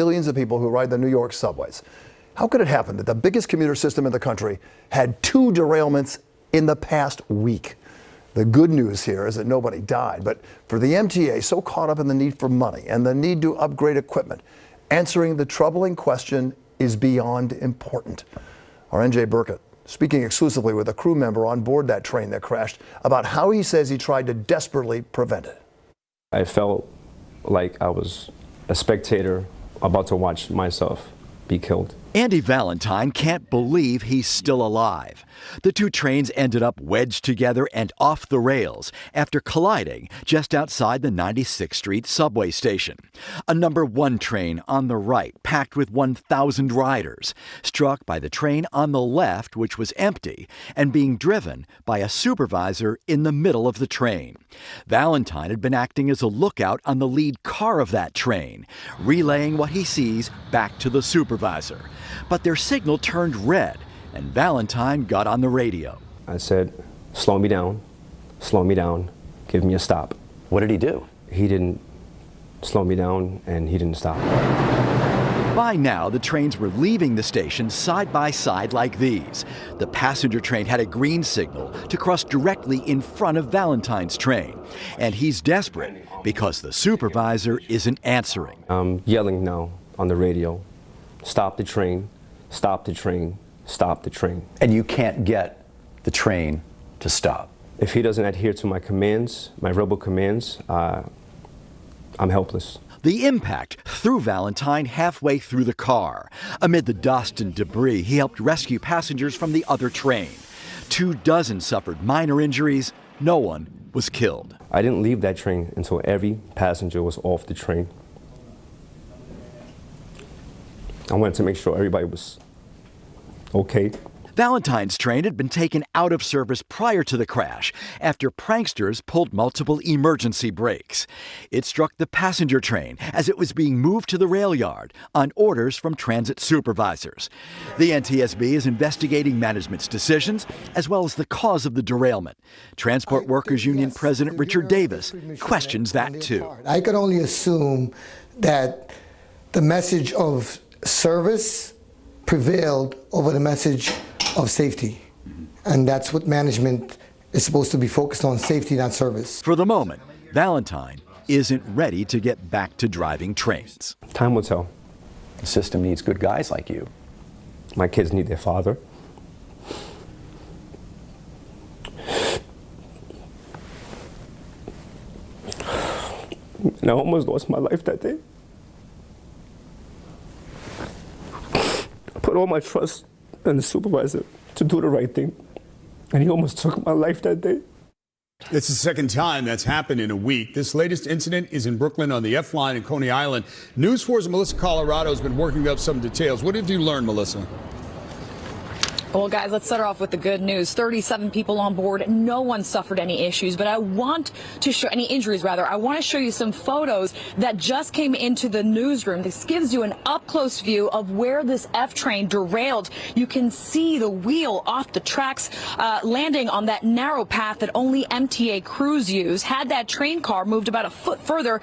Millions of people who ride the New York subways. How could it happen that the biggest commuter system in the country had 2 derailments in the past week? The good news here is that nobody died, but for the MTA, so caught up in the need for money and the need to upgrade equipment, answering the troubling question is beyond important. Our NJ Burkett speaking exclusively with a crew member on board that train that crashed about how he says he tried to desperately prevent it. I felt like I was a spectator about to watch myself be killed. Andy Valentine can't believe he's still alive. The 2 trains ended up wedged together and off the rails after colliding just outside the 96th Street subway station. A number 1 train on the right, packed with 1,000 riders, struck by the train on the left, which was empty, and being driven by a supervisor in the middle of the train. Valentine had been acting as a lookout on the lead car of that train, relaying what he sees back to the supervisor. But their signal turned red, and Valentine got on the radio. I said, slow me down, give me a stop. What did he do? He didn't slow me down, and he didn't stop. By now, the trains were leaving the station side by side like these. The passenger train had a green signal to cross directly in front of Valentine's train. And he's desperate because the supervisor isn't answering. I'm yelling now on the radio, stop the train, stop the train, stop the train. And you can't get the train to stop? If he doesn't adhere to my commands, my verbal commands, I'm helpless. The impact threw Valentine halfway through the car. Amid the dust and debris, he helped rescue passengers from the other train. 24 suffered minor injuries. No one was killed. I didn't leave that train until every passenger was off the train. I wanted to make sure everybody was okay. Valentine's train had been taken out of service prior to the crash after pranksters pulled multiple emergency brakes. It struck the passenger train as it was being moved to the rail yard on orders from transit supervisors. The NTSB is investigating management's decisions as well as the cause of the derailment. Transport Workers Union President Richard Davis questions that too. I could only assume that the message of service prevailed over the message of safety. And that's what management is supposed to be focused on, safety, not service. For the moment, Valentine isn't ready to get back to driving trains. Time will tell. The system needs good guys like you. My kids need their father. And I almost lost my life that day. I put all my trust in the supervisor to do the right thing, and he almost took my life that day. It's the second time that's happened in a week. This latest incident is in Brooklyn on the F line in Coney Island. News 4's Melissa Colorado has been working up some details. What have you learned, Melissa? Well, guys, let's start off with the good news. 37 people on board. No one suffered any issues, but I want to show any injuries, rather. I want to show you some photos that just came into the newsroom. This gives you an up-close view of where this F train derailed. You can see the wheel off the tracks, landing on that narrow path that only MTA crews use. Had that train car moved about a foot further,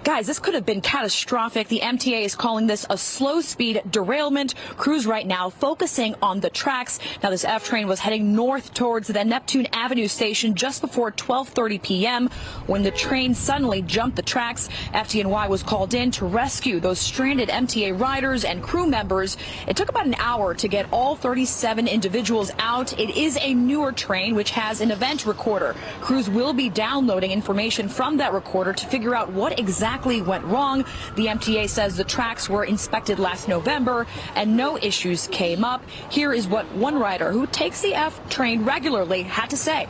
guys, this could have been catastrophic. The MTA is calling this a slow-speed derailment. Crews right now focusing on the tracks. Now, this F train was heading north towards the Neptune Avenue station just before 12:30 p.m. when the train suddenly jumped the tracks. FDNY was called in to rescue those stranded MTA riders and crew members. It took about an hour to get all 37 individuals out. It is a newer train which has an event recorder. Crews will be downloading information from that recorder to figure out what exactly went wrong. The MTA says the tracks were inspected last November and no issues came up. Here is what one rider who takes the F train regularly had to say.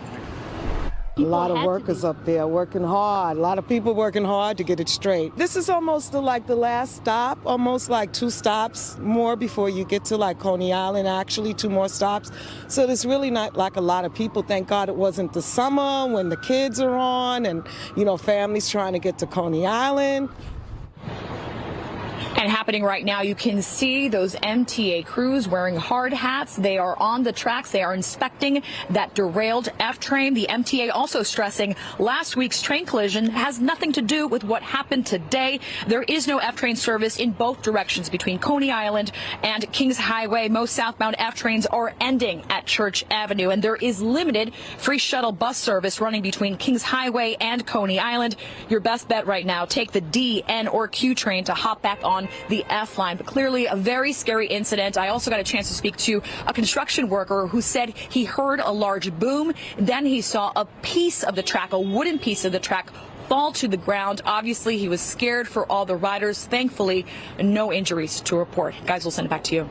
A lot of workers up there working hard. A lot of people working hard to get it straight. This is almost like the last stop, almost like 2 stops more before you get to like Coney Island, actually 2 more stops. So there's really not like a lot of people. Thank God it wasn't the summer when the kids are on and, you know, families trying to get to Coney Island. And happening right now, you can see those MTA crews wearing hard hats. They are on the tracks. They are inspecting that derailed F train. The MTA also stressing last week's train collision has nothing to do with what happened today. There is no F train service in both directions between Coney Island and Kings Highway. Most southbound F trains are ending at Church Avenue, and there is limited free shuttle bus service running between Kings Highway and Coney Island. Your best bet right now, take the D, N, or Q train to hop back on the F line. But clearly a very scary incident. I also got a chance to speak to a construction worker who said he heard a large boom. Then he saw a piece of the track, a wooden piece of the track, fall to the ground. Obviously, he was scared for all the riders. Thankfully, no injuries to report. Guys, we'll send it back to you.